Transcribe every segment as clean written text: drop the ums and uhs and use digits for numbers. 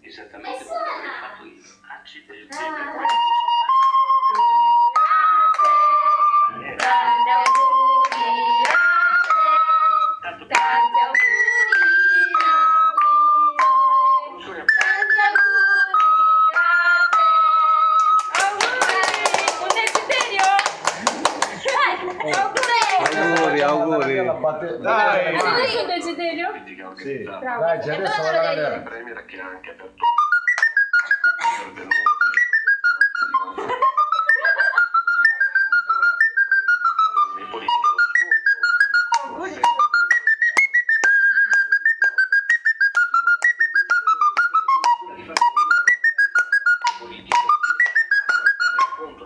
Esattamente come l'avrei fatto io. Accidenti, per Tanti quello auguri a te, tanto tanti auguri a te, tanti auguri a te. Auguri! Un desiderio? Auguri. Dai, C'è adesso un desiderio? politica Sì. organizzata. Bravo. Dai, c'è adesso E la vado a gara. Il Premier che ha anche aperto in politica lo scontro. Auguri. Politico contro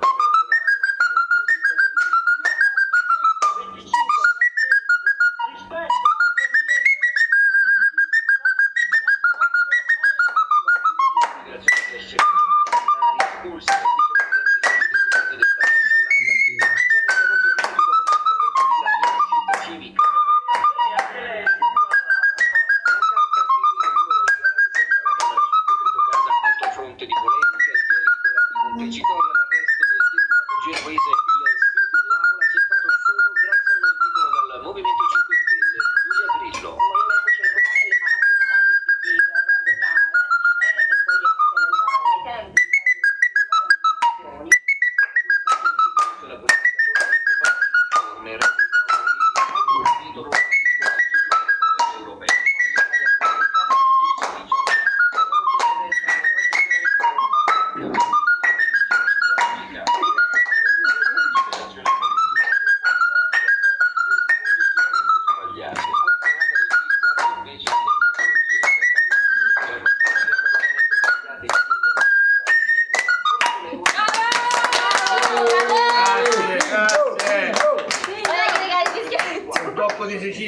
fronte di polemica e via libera di Montecitorio all'arresto del deputato genovese. Il sì dell'aula c'è stato solo grazie al dicono dal Movimento 5 Stelle. Giulia Grillo. Il Movimento 5 Stelle ha acquistato il PD per votare e poi anche nei tempi di La politica Grazie, grazie. Sì, dai, regali, fischietto. Un tocco di Sicilia.